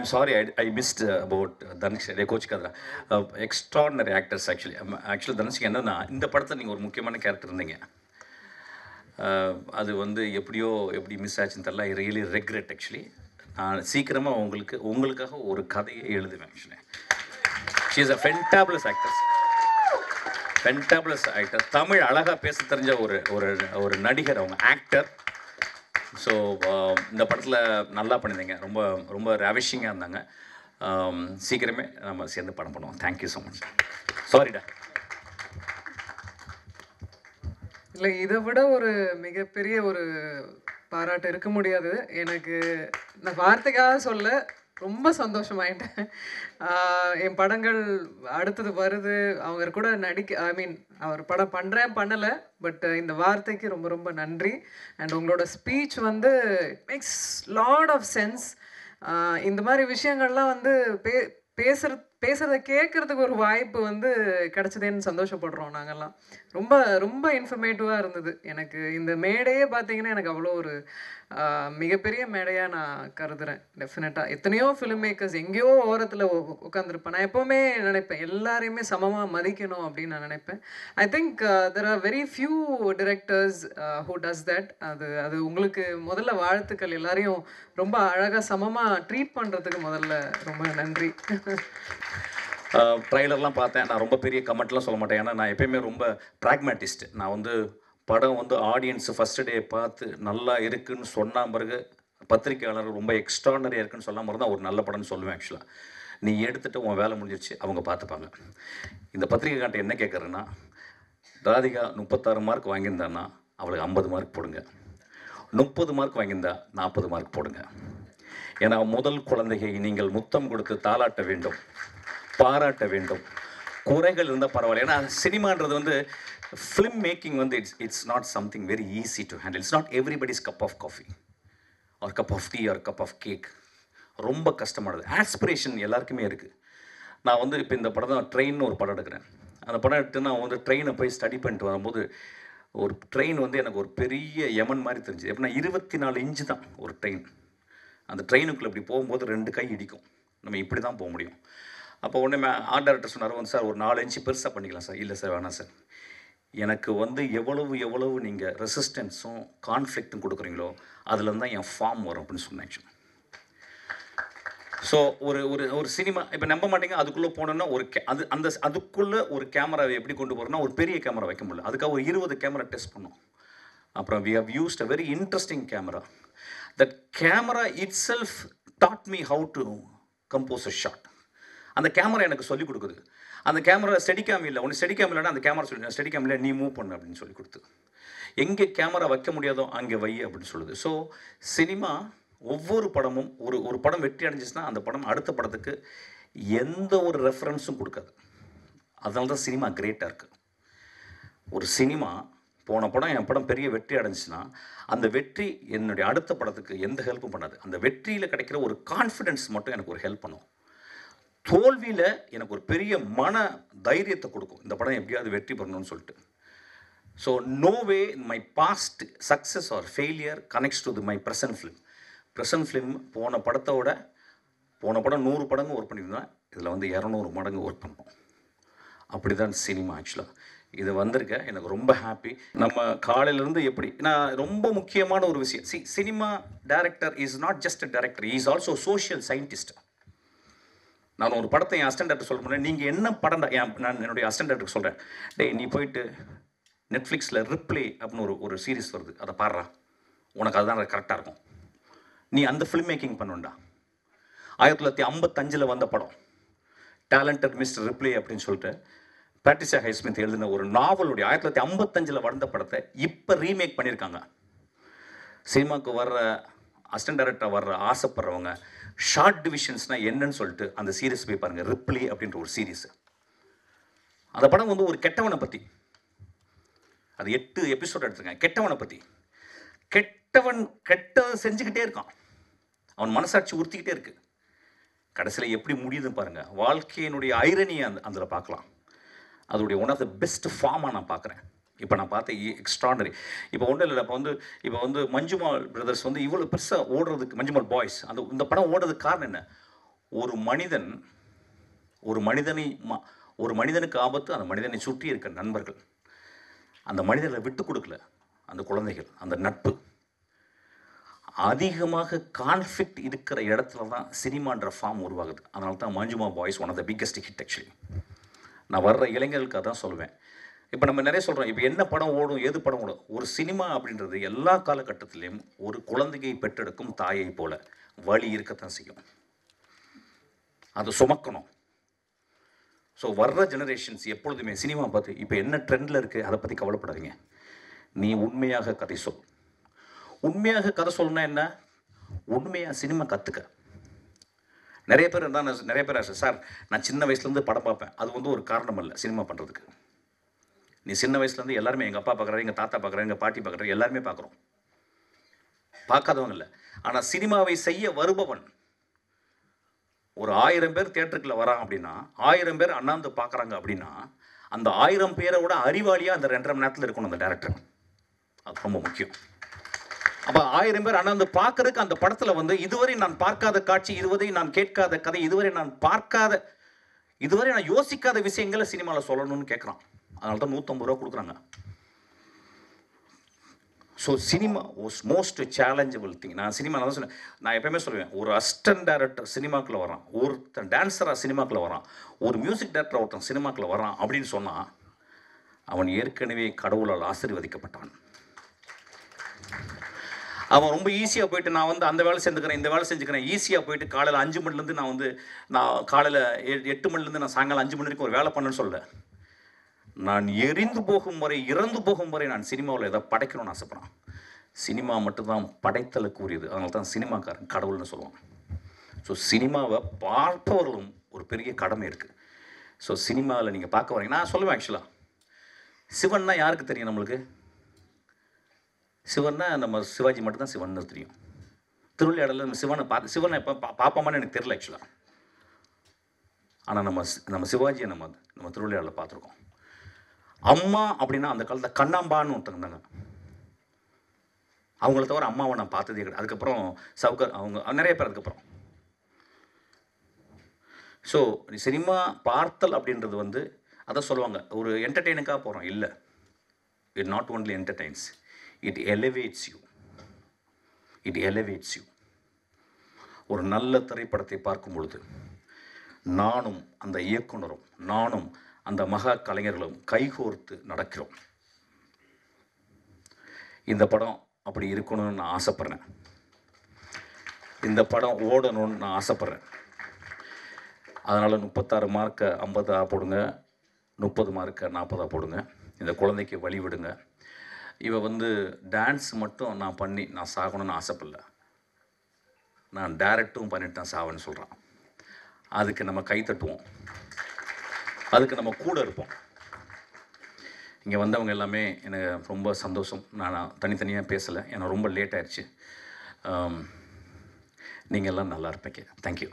I'm sorry, I missed about Dhanush கோச் கதரா extraordinary actors actually தனுஷ்க்கு என்னன்னா இந்த படத்தில் நீங்கள் ஒரு முக்கியமான கேரக்டர் இருந்தீங்க. அது வந்து எப்படி மிஸ் ஆச்சுன்னு தெரியல. I really regret. ஆக்சுவலி நான் சீக்கிரமாக உங்களுக்காக ஒரு கதையை எழுதுவேன். Actually she is a fantabulous actor. Tamil அழகாக பேச தெரிஞ்ச ஒரு நடிகர், அவங்க ஆக்டர். ஸோ இந்த படத்தில் நல்லா பண்ணியிருந்தீங்க. ரொம்ப ரொம்ப ரேவிஷிங்காக இருந்தாங்க. சீக்கிரமே நம்ம சேர்ந்து படம் பண்ணுவோம். Thank you so much. சாரிடா. இல்லை, இதை விட ஒரு மிகப்பெரிய ஒரு பாராட்டு இருக்க முடியாது. எனக்கு நான் வார்த்தைக்காக சொல்ல ரொம்ப சந்தோஷமாயிட்டேன். என் படங்கள் அடுத்தது வருது, அவங்க கூட அவர் படம் பண்ணலை. பட் இந்த வார்த்தைக்கு ரொம்ப ரொம்ப நன்றி. அண்ட் உங்களோட ஸ்பீச் வந்து it makes lot of sense. இந்த மாதிரி விஷயங்கள்லாம் வந்து பேசுகிறத கேட்குறதுக்கு ஒரு வாய்ப்பு வந்து கிடச்சதேன்னு சந்தோஷப்படுறோம் நாங்கள்லாம். ரொம்ப ரொம்ப இன்ஃபர்மேட்டிவாக இருந்தது. எனக்கு இந்த மேடையே பார்த்தீங்கன்னா எனக்கு அவ்வளோ ஒரு மிகப்பெரிய மேடையாக நான் கருதுகிறேன். டெஃபினட்டாக எத்தனையோ ஃபிலிம் மேக்கர்ஸ் எங்கேயோ ஓரத்தில் உட்காந்துருப்பேன். நான் எப்போவுமே நினைப்பேன் எல்லாரையுமே சமமாக மதிக்கணும் அப்படின்னு நான் நினைப்பேன். I think there are very few directors who does that. அது உங்களுக்கு முதல்ல வாழ்த்துக்கள். எல்லாரையும் ரொம்ப அழகாக சமமாக ட்ரீட் பண்ணுறதுக்கு முதல்ல ரொம்ப நன்றி. ட்ரைலர்லாம் பார்த்தேன். நான் ரொம்ப பெரிய கமெண்ட்லாம் சொல்ல மாட்டேன். ஏன்னா நான் எப்போயுமே ரொம்ப ப்ராக்மேட்டிஸ்ட். நான் வந்து படம் வந்து ஆடியன்ஸு ஃபஸ்ட்டு டே பார்த்து நல்லா இருக்குதுன்னு சொன்ன பிறகு பத்திரிக்கையாளர் ரொம்ப எக்ஸ்ட்ரானரியாக இருக்குன்னு சொன்ன மாதிரி தான் ஒரு நல்ல படம்னு சொல்லுவேன். ஆக்சுவலாக நீ எடுத்துகிட்டு உன் வேலை முடிஞ்சிருச்சு, அவங்க பார்த்துப்பாங்க. இந்த பத்திரிக்கைக்கார்ட்ட என்ன கேட்குறேன்னா, ராதிகா 36 மார்க் வாங்கியிருந்தான்னா அவளுக்கு 50 மார்க் போடுங்க, 30 மார்க் வாங்கியிருந்தா 40 மார்க் போடுங்க. ஏன்னா முதல் குழந்தையை நீங்கள் முத்தம் கொடுத்து தாளாட்ட வேண்டும், பாராட்ட வேண்டும். குறைகள் இருந்தால் பரவாயில்ல. ஏன்னா சினிமான்றது வந்து ஃபிலிம் மேக்கிங் வந்து it's not something very easy to handle. It's not everybody's cup of coffee or cup of tea or cup of cake. ரொம்ப கஷ்டமானது. ஆஸ்பிரேஷன் எல்லாருக்குமே இருக்குது. நான் வந்து இப்போ இந்த படம் தான் ட்ரெயின்னு ஒரு படம் எடுக்கிறேன். அந்த படம் எடுத்து நான் வந்து ட்ரெயினை போய் ஸ்டடி பண்ணிட்டு வரும்போது ஒரு ட்ரெயின் வந்து எனக்கு ஒரு பெரிய யமன் மாதிரி தெரிஞ்சுது. எப்படின்னா 24 இன்ச்சு தான் ஒரு ட்ரெயின். அந்த ட்ரெயினுக்குள்ளே இப்படி போகும்போது 2 கை இடிக்கும். நம்ம இப்படி தான் போக முடியும். அப்போ உடனே ஆர்ட் டைரக்டர் சொன்னார், வந்து சார் ஒரு 4 இன்ச்சு பெருசாக பண்ணிக்கலாம் சார். இல்லை சார் வேணாம் சார், எனக்கு வந்து எவ்வளவு நீங்கள் ரெசிஸ்டன்ஸும் கான்ஃப்ளிக்ட்டும் கொடுக்குறீங்களோ அதுலேருந்து தான் என் ஃபார்ம் வரும் அப்படின்னு சொன்னேன். ஸோ ஒரு சினிமா இப்போ நம்ப மாட்டேங்க, அதுக்குள்ளே போனோன்னா அதுக்குள்ளே ஒரு கேமராவை எப்படி கொண்டு போகிறோன்னா ஒரு பெரிய கேமரா வைக்க முடியல. அதுக்காக ஒரு 20 கேமரா டெஸ்ட் பண்ணோம். அப்புறம் we have used a very interesting camera. That camera itself taught me how to compose a shot. அந்த கேமரா எனக்கு சொல்லிக் கொடுக்குது. அந்த கேமரா ஸ்டெடிகாம் இல்லை, ஒன்று ஸ்டெடிகாம் இல்லைன்னா அந்த கேமரா சொல்லி ஸ்டெடிகாம் இல்லை நீ மூவ் பண்ணு அப்படின்னு சொல்லி கொடுத்து, எங்கே கேமரா வைக்க முடியாதோ அங்கே வை அப்படின்னு சொல்லுது. ஸோ சினிமா ஒவ்வொரு படமும் ஒரு படம் வெற்றி அடைஞ்சிச்சுன்னா அந்த படம் அடுத்த படத்துக்கு எந்த ஒரு ரெஃபரன்ஸும் கொடுக்காது. அதனால தான் சினிமா கிரேட்டாக இருக்குது. ஒரு சினிமா போன படம் என் படம் பெரிய வெற்றி அடைஞ்சிச்சுன்னா அந்த வெற்றி என்னுடைய அடுத்த படத்துக்கு எந்த ஹெல்ப்பும் பண்ணாது. அந்த வெற்றியில் கிடைக்கிற ஒரு கான்ஃபிடென்ஸ் மட்டும் எனக்கு ஒரு ஹெல்ப் பண்ணும். தோல்வியில் எனக்கு ஒரு பெரிய மன தைரியத்தை கொடுக்கும், இந்த படம் எப்படியாவது வெற்றி பண்ணணும்னு சொல்லிட்டு. So no way my past success or failure connects to my present film. போன படம் 100 மடங்கு ஒர்க் பண்ணியிருந்தேன், இதில் வந்து 200 மடங்கு ஒர்க் பண்ணோம். அப்படி தான் சினிமா. ஆக்சுவலாக இது வந்திருக்க எனக்கு ரொம்ப ஹாப்பி. நம்ம காலையிலேருந்து எப்படி நான் ரொம்ப முக்கியமான ஒரு விஷயம், cinema director is not just a director, is also social scientist. நான் ஒரு படத்தை என் அசிஸ்டன்ட் டைரக்டர் சொல்ல முடியும், நீங்கள் என்ன படம் நான் என்னுடைய அசிஸ்டன்ட் டைரக்டருக்கு சொல்கிறேன், டேய் நீ போயிட்டு நெட்ஃப்ளிக்ஸில் ரிப்ளே அப்படின்னு ஒரு சீரிஸ் வருது, அதை பாடுறா, உனக்கு அதுதான் கரெக்டாக இருக்கும், நீ அந்த ஃபில்ம் மேக்கிங் பண்ணுண்டா. 1955 வந்த படம் டேலண்டட் மிஸ்டர் ரிப்ளே அப்படின்னு சொல்லிட்டு பேட்ரிஷியா ஹைஸ்மித் எழுதின ஒரு நாவலுடைய 1955 வந்த படத்தை இப்போ ரீமேக் பண்ணியிருக்காங்க. சினிமாவுக்கு வர்ற அசிஸ்டன்ட் டைரக்டர் வர்ற ஆசைப்படுறவங்க ஷார்ட் டிவிஷன்ஸ்னால் என்னன்னு சொல்லிட்டு அந்த சீரீஸ் போய் பாருங்கள். ரிப்ளே அப்படின்ற ஒரு சீரீஸ். அந்த படம் வந்து ஒரு கெட்டவனை பற்றி, அது 8 எபிசோட் எடுத்துருக்கேன். கெட்டவனை பற்றி, கெட்டவன் கெட்டதை செஞ்சுக்கிட்டே இருக்கான், அவன் மனசாட்சி உறுத்திக்கிட்டே இருக்கு. கடைசியில் எப்படி முடியுதுன்னு பாருங்கள். வாழ்க்கையினுடைய ஐரணியை அதில் பார்க்கலாம். அதோடைய ஒன் ஆஃப் த பெஸ்ட் ஃபார்மாக நான் பார்க்குறேன். இப்போ நான் பார்த்த எக்ஸ்ட்ரானரி. இப்போ ஒன்றும் இல்லை, இப்போ வந்து மஞ்சுமால் பிரதர்ஸ் வந்து இவ்வளோ பெருசாக ஓடுறதுக்கு, மஞ்சுமால் பாய்ஸ் இந்த படம் ஓடுறதுக்கு காரணம் என்ன, ஒரு மனிதனுக்கு ஆபத்து அந்த மனிதனை சுற்றி இருக்க நண்பர்கள், அந்த மனிதர்களை விட்டு கொடுக்கல அந்த குழந்தைகள், அந்த நட்பு. அதிகமாக கான்ஃப்ளிக்ட் இருக்கிற இடத்துல தான் சினிமான்ற ஃபார்ம் உருவாகுது. அதனால தான் Manjummel Boys one of the biggest hit actually. நான் வர்ற இளைஞர்களுக்காக தான் சொல்லுவேன். இப்போ நம்ம நிறைய சொல்கிறோம், இப்போ என்ன படம் ஓடும், எது படம் ஓடும். ஒரு சினிமா அப்படின்றது எல்லா காலகட்டத்திலையும் ஒரு குழந்தையை பெற்றெடுக்கும் தாயை போல வழி இருக்கத்தான் செய்யும். அதை சுமக்கணும். ஸோ வர்ற ஜெனரேஷன்ஸ் எப்பொழுதுமே சினிமா பார்த்து இப்போ என்ன ட்ரெண்டில் இருக்குது அதை பற்றி கவலைப்படாதீங்க. நீ உண்மையாக கதை சொல். உண்மையாக கதை சொல்லணும்னா என்ன? உண்மையாக சினிமா கற்றுக்க. நிறைய பேர் சார் நான் சின்ன வயசுலேருந்து படம் பார்ப்பேன், அது வந்து ஒரு காரணம் இல்லை சினிமா பண்ணுறதுக்கு. நீ சின்ன வயசுலேருந்து எல்லாருமே எங்கள் அப்பா பார்க்குறாரு, எங்கள் தாத்தா பார்க்குறாரு, எங்கள் பாட்டி பார்க்குறாரு, எல்லாருமே பார்க்குறோம், பார்க்காதவங்க இல்லை. ஆனால் சினிமாவை செய்ய வருபவன் ஒரு 1000 பேர் தியேட்டருக்குள்ள வரான் அப்படின்னா, 1000 பேர் அண்ணாந்து பார்க்குறாங்க அப்படின்னா, அந்த 1000 பேரை விட அறிவாளியாக அந்த 2.5 மணி நேரத்தில் இருக்கணும் அந்த டேரக்டர். அது ரொம்ப முக்கியம். அப்போ 1000 பேர் அண்ணாந்து பார்க்கறதுக்கு அந்த படத்தில் வந்து இதுவரை நான் பார்க்காத காட்சி, இதுவரை நான் கேட்காத கதை, இதுவரை நான் யோசிக்காத விஷயங்களை சினிமாவில் சொல்லணும்னு கேட்குறான். அதனால தான் 150 ரூபா கொடுக்குறாங்க. So cinema was most challengeable thing. நான் சினிமா தான் சொன்னேன், நான் எப்பயுமே சொல்லுவேன், ஒரு அசிஸ்டன்ட் டைரக்டர் சினிமாக்குள்ளே வரான், ஒருத்தன் டான்ஸராக சினிமாக்குள்ளே வரான், ஒரு மியூசிக் டைரக்டர் ஒருத்தன் சினிமாக்குள்ளே வரான் அப்படின்னு சொன்னால் அவன் ஏற்கனவே கடவுளால் ஆசீர்வதிக்கப்பட்டான். அவன் ரொம்ப ஈஸியாக போயிட்டு நான் வந்து அந்த வேலை செஞ்சுக்கிறேன், இந்த வேலை செஞ்சுக்கிறேன், ஈஸியாக போயிட்டு காலையில் 5 மணிலேருந்து நான் காலையில் 8 மணிலேருந்து நான் சாயங்காலம் 5 மணி வரைக்கும் ஒரு வேலை பண்ணேன்னு சொல்ல. நான் இறந்து போகும் வரை நான் சினிமாவில் எதாவது படைக்கணும்னு ஆசைப்படுறேன். சினிமா மட்டும்தான் படைத்தலுக்கு உரியது. அதனால தான் சினிமாக்காரன் கடவுள்னு சொல்லுவான். ஸோ சினிமாவை பார்ப்பவர்களும் ஒரு பெரிய கடமை இருக்குது. ஸோ சினிமாவில் நீங்கள் பார்க்க வரீங்க, நான் சொல்லுவேன் ஆக்சுவலாக, சிவன்னா யாருக்கு தெரியும்? நம்மளுக்கு சிவன்னா நம்ம சிவாஜி மட்டும்தான் சிவன்னு தெரியும். திருவிளையாடலில் நம்ம சிவனை எப்போ பார்ப்போமான்னு எனக்கு தெரியல ஆக்சுவலாக. ஆனால் நம்ம சிவாஜியை நம்ம திருவிளையாடலில் பார்த்துருக்கோம். அம்மா அப்படின்னா அந்த காலத்தில் கண்ணாம்பான்னு ஒருத்தங்க இருந்தாங்க. அவங்கள தவிர அம்மாவை நான் பார்த்ததே கிடையாது. அதுக்கப்புறம் சவுகர் அவங்க நிறைய பேர் அதுக்கப்புறம். ஸோ சினிமா பார்த்தல் அப்படின்றது வந்து அதை சொல்லுவாங்க, ஒரு என்டர்டெயினுக்காக போகிறோம் இல்லை. It not only entertains, it elevates you. ஒரு நல்ல திரைப்படத்தை பார்க்கும் பொழுது நானும் அந்த இயக்குனரும் நானும் அந்த மகா கலைஞர்களும் கைகோர்த்து நடக்கிறோம். இந்த படம் அப்படி இருக்கணும்னு நான் ஆசைப்பட்றேன். இந்த படம் ஓடணும்னு நான் ஆசைப்பட்றேன். அதனால் 36 மார்க்கை 50 போடுங்க, 30 மார்க்கை 40 போடுங்க. இந்த குழந்தைக்கு வழி விடுங்க. இவ வந்து டான்ஸ் மட்டும் நான் பண்ணி நான் சாகணும்னு ஆசைப்படல, நான் டைரக்டும் பண்ணிட்டு தான் சாவேன்னு சொல்கிறான். அதுக்கு நம்ம கை தட்டுவோம், அதுக்கு நம்ம கூட இருப்போம். இங்கே வந்தவங்க எல்லாமே எனக்கு ரொம்ப சந்தோஷம். நான் தனித்தனியாக பேசலை, ஏன்னா ரொம்ப லேட் ஆயிடுச்சு. நீங்கள் எல்லாம் நல்லா இருப்பீங்க. தேங்க்யூ.